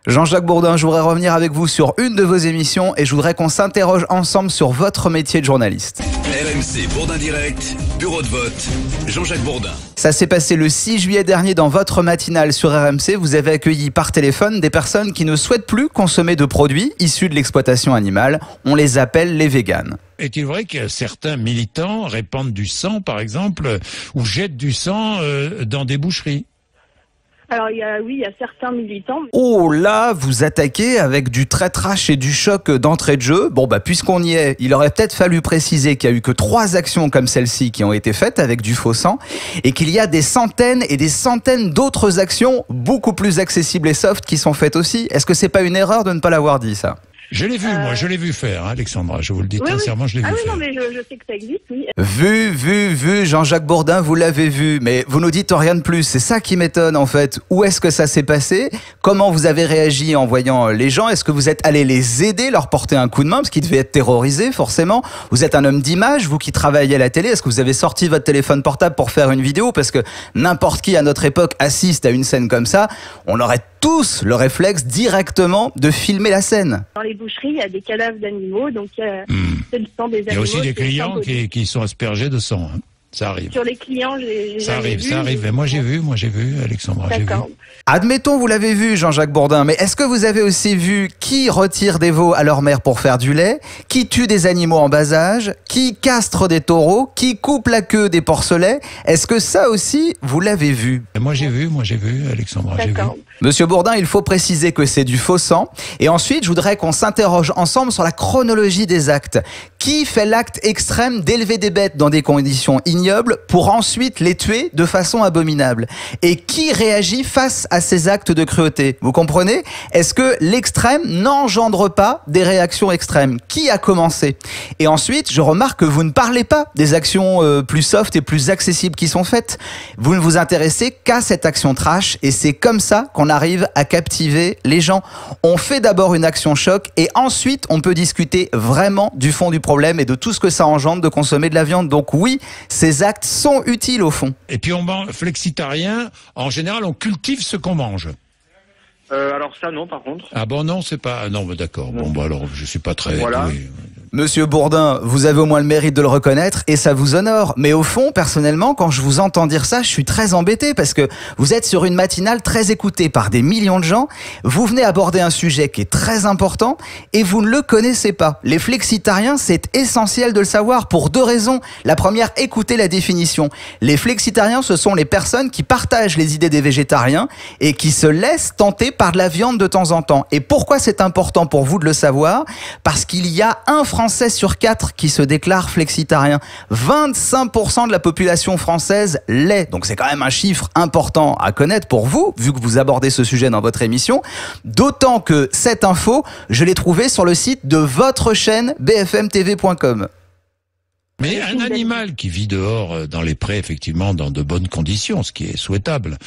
Jean-Jacques Bourdin, je voudrais revenir avec vous sur une de vos émissions et je voudrais qu'on s'interroge ensemble sur votre métier de journaliste. RMC Bourdin Direct, bureau de vote, Jean-Jacques Bourdin. Ça s'est passé le 6 juillet dernier dans votre matinale sur RMC. Vous avez accueilli par téléphone des personnes qui ne souhaitent plus consommer de produits issus de l'exploitation animale. On les appelle les véganes. Est-il vrai que certains militants répandent du sang, par exemple, ou jettent du sang dans des boucheries ? Alors il y a certains militants. Oh là, vous attaquez avec du très trash et du choc d'entrée de jeu. Bon puisqu'on y est, il aurait peut-être fallu préciser qu'il n'y a eu que 3 actions comme celle-ci qui ont été faites avec du faux sang et qu'il y a des centaines et des centaines d'autres actions beaucoup plus accessibles et soft qui sont faites aussi. Est-ce que c'est pas une erreur de ne pas l'avoir dit ça ? Je l'ai vu, moi, je l'ai vu faire, hein, Alexandra, je vous le dis sincèrement, je l'ai vu faire. Ah oui, non, mais je sais que ça existe, oui. Vu, Jean-Jacques Bourdin, vous l'avez vu, mais vous nous dites rien de plus, c'est ça qui m'étonne en fait. Où est-ce que ça s'est passé ? Comment vous avez réagi en voyant les gens ? Est-ce que vous êtes allé les aider, leur porter un coup de main, parce qu'ils devaient être terrorisés forcément ? Vous êtes un homme d'image, vous qui travaillez à la télé, est-ce que vous avez sorti votre téléphone portable pour faire une vidéo ? Parce que n'importe qui à notre époque assiste à une scène comme ça, on aurait tous le réflexe directement de filmer la scène. Dans les boucheries, il y a des cadavres d'animaux, donc c'est le sang des animaux. Il y a aussi des clients qui sont aspergés de sang. Hein. Ça arrive. Sur les clients, j'ai ça arrive. Moi j'ai vu, Alexandra. D'accord. Admettons, vous l'avez vu, Jean-Jacques Bourdin, mais est-ce que vous avez aussi vu qui retire des veaux à leur mère pour faire du lait, qui tue des animaux en bas âge, qui castre des taureaux, qui coupe la queue des porcelets ? Est-ce que ça aussi, vous l'avez vu ? Moi j'ai vu, Alexandra. D'accord. Monsieur Bourdin, il faut préciser que c'est du faux sang. Et ensuite, je voudrais qu'on s'interroge ensemble sur la chronologie des actes. Qui fait l'acte extrême d'élever des bêtes dans des conditions ignobles pour ensuite les tuer de façon abominable ? Et qui réagit face à ces actes de cruauté ? Vous comprenez ? Est-ce que l'extrême n'engendre pas des réactions extrêmes ? Qui a commencé ? Et ensuite, je remarque que vous ne parlez pas des actions plus soft et plus accessibles qui sont faites. Vous ne vous intéressez qu'à cette action trash et c'est comme ça qu'on arrive à captiver les gens. On fait d'abord une action choc et ensuite on peut discuter vraiment du fond du problème et de tout ce que ça engendre de consommer de la viande. Donc oui, ces actes sont utiles au fond. Et puis on mange flexitarien, en général on cultive ce qu'on mange. Alors ça non par contre. Ah bon non, c'est pas... Non mais d'accord, alors je suis pas très... Voilà. Oui. Monsieur Bourdin, vous avez au moins le mérite de le reconnaître et ça vous honore. Mais au fond, personnellement, quand je vous entends dire ça, je suis très embêté parce que vous êtes sur une matinale très écoutée par des millions de gens. Vous venez aborder un sujet qui est très important et vous ne le connaissez pas. Les flexitariens, c'est essentiel de le savoir pour 2 raisons. La première, écoutez la définition. Les flexitariens, ce sont les personnes qui partagent les idées des végétariens et qui se laissent tenter par de la viande de temps en temps. Et pourquoi c'est important pour vous de le savoir ? Parce qu'il y a un Français sur 4 qui se déclare flexitarien. 25% de la population française l'est. Donc c'est quand même un chiffre important à connaître pour vous, vu que vous abordez ce sujet dans votre émission. D'autant que cette info, je l'ai trouvée sur le site de votre chaîne bfmtv.com. Mais un animal qui vit dehors dans les prés, effectivement, dans de bonnes conditions, ce qui est souhaitable,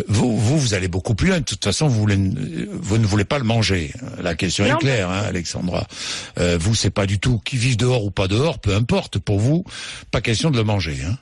vous allez beaucoup plus loin. De toute façon, vous ne voulez pas le manger. La question est claire, hein, Alexandra. Vous, c'est pas du tout qui vivent dehors ou pas dehors, peu importe. Pour vous, pas question de le manger. Hein.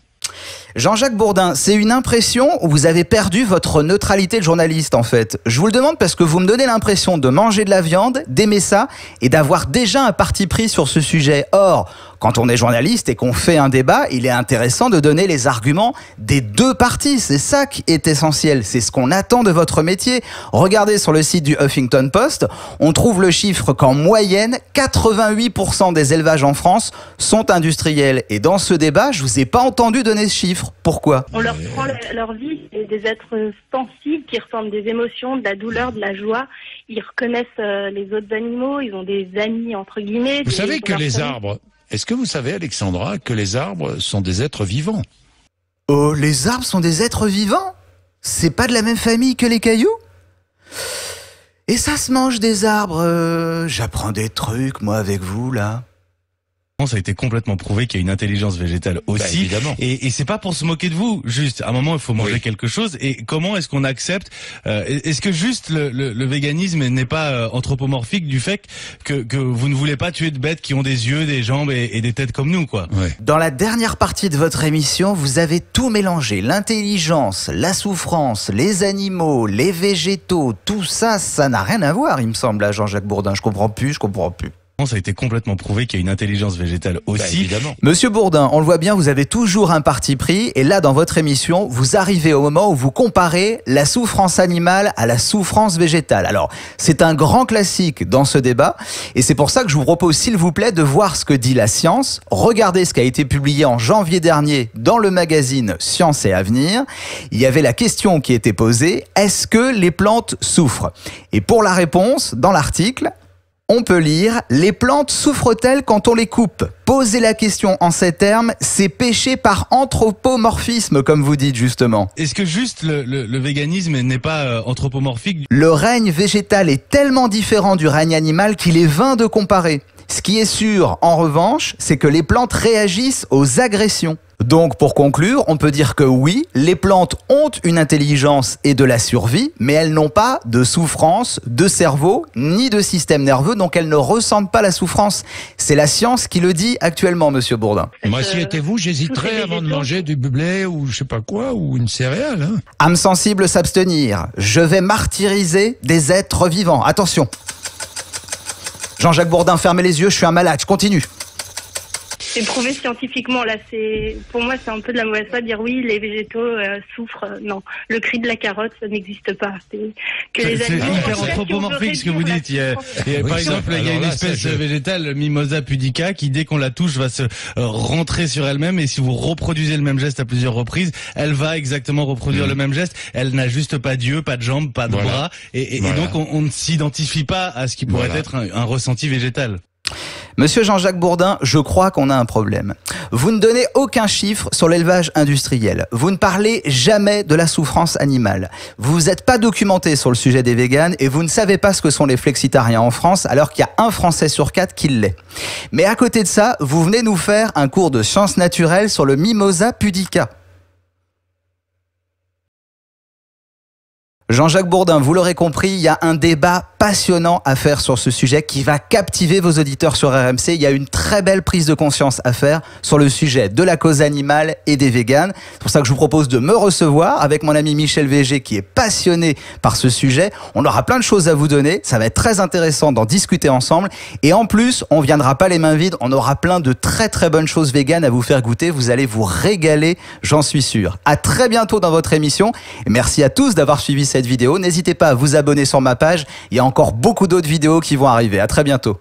Jean-Jacques Bourdin, c'est une impression où vous avez perdu votre neutralité de journaliste en fait. Je vous le demande parce que vous me donnez l'impression de manger de la viande, d'aimer ça et d'avoir déjà un parti pris sur ce sujet. Or, quand on est journaliste et qu'on fait un débat, il est intéressant de donner les arguments des 2 parties. C'est ça qui est essentiel. C'est ce qu'on attend de votre métier. Regardez sur le site du Huffington Post, on trouve le chiffre qu'en moyenne, 88% des élevages en France sont industriels. Et dans ce débat, je vous ai pas entendu donner ce chiffre. Pourquoi ? On leur prend leur vie, c'est des êtres sensibles qui ressentent des émotions, de la douleur, de la joie. Ils reconnaissent les autres animaux, ils ont des amis entre guillemets. Vous savez que les arbres... Est-ce que vous savez, Alexandra, que les arbres sont des êtres vivants ? Oh, les arbres sont des êtres vivants ? C'est pas de la même famille que les cailloux ? Et ça se mange des arbres J'apprends des trucs, moi, avec vous, là. Ça a été complètement prouvé qu'il y a une intelligence végétale aussi. Évidemment. Et c'est pas pour se moquer de vous. Juste, à un moment, il faut manger quelque chose. Et comment est-ce qu'on accepte est-ce que juste le véganisme n'est pas anthropomorphique du fait que vous ne voulez pas tuer de bêtes qui ont des yeux, des jambes et des têtes comme nous, quoi. Dans la dernière partie de votre émission, vous avez tout mélangé. L'intelligence, la souffrance, les animaux, les végétaux, tout ça, ça n'a rien à voir, il me semble, à Jean-Jacques Bourdin. Je comprends plus. Ça a été complètement prouvé qu'il y a une intelligence végétale aussi. Évidemment. Monsieur Bourdin, on le voit bien, vous avez toujours un parti pris. Et là, dans votre émission, vous arrivez au moment où vous comparez la souffrance animale à la souffrance végétale. Alors, c'est un grand classique dans ce débat. Et c'est pour ça que je vous propose, s'il vous plaît, de voir ce que dit la science. Regardez ce qui a été publié en janvier dernier dans le magazine Science et Avenir. Il y avait la question qui était posée, est-ce que les plantes souffrent? Et pour la réponse, dans l'article, on peut lire « Les plantes souffrent-elles quand on les coupe ?» Posez la question en ces termes, c'est péché par anthropomorphisme, comme vous dites justement. Est-ce que juste le véganisme n'est pas anthropomorphique? Le règne végétal est tellement différent du règne animal qu'il est vain de comparer. Ce qui est sûr, en revanche, c'est que les plantes réagissent aux agressions. Donc, pour conclure, on peut dire que oui, les plantes ont une intelligence et de la survie, mais elles n'ont pas de souffrance, de cerveau, ni de système nerveux, donc elles ne ressentent pas la souffrance. C'est la science qui le dit actuellement, monsieur Bourdin. Moi, si était vous, j'hésiterais avant de manger du blé ou je sais pas quoi, ou une céréale. Hein. Âme sensible, s'abstenir. Je vais martyriser des êtres vivants. Attention. Jean-Jacques Bourdin, fermez les yeux, je suis un malade, je continue. C'est prouvé scientifiquement, là, pour moi, c'est un peu de la mauvaise foi de dire oui, les végétaux souffrent. Non, le cri de la carotte, ça n'existe pas. C'est hyper anthropomorphique ce que vous dites. Par exemple, il y a une espèce végétale, Mimosa pudica, qui dès qu'on la touche va se rentrer sur elle-même, et si vous reproduisez le même geste à plusieurs reprises, elle va exactement reproduire le même geste. Elle n'a juste pas d'yeux, pas de jambes, pas de bras, et donc on ne s'identifie pas à ce qui pourrait être un ressenti végétal. Monsieur Jean-Jacques Bourdin, je crois qu'on a un problème. Vous ne donnez aucun chiffre sur l'élevage industriel. Vous ne parlez jamais de la souffrance animale. Vous vous êtes pas documenté sur le sujet des véganes et vous ne savez pas ce que sont les flexitariens en France, alors qu'il y a un Français sur 4 qui l'est. Mais à côté de ça, vous venez nous faire un cours de sciences naturelles sur le Mimosa pudica. Jean-Jacques Bourdin, vous l'aurez compris, il y a un débat passionnant à faire sur ce sujet qui va captiver vos auditeurs sur RMC. Il y a une très belle prise de conscience à faire sur le sujet de la cause animale et des véganes. C'est pour ça que je vous propose de me recevoir avec mon ami Michel Végé qui est passionné par ce sujet. On aura plein de choses à vous donner. Ça va être très intéressant d'en discuter ensemble. Et en plus, on viendra pas les mains vides. On aura plein de très très bonnes choses véganes à vous faire goûter. Vous allez vous régaler, j'en suis sûr. À très bientôt dans votre émission. Et merci à tous d'avoir suivi cette vidéo. N'hésitez pas à vous abonner sur ma page. Il y a encore beaucoup d'autres vidéos qui vont arriver. À très bientôt.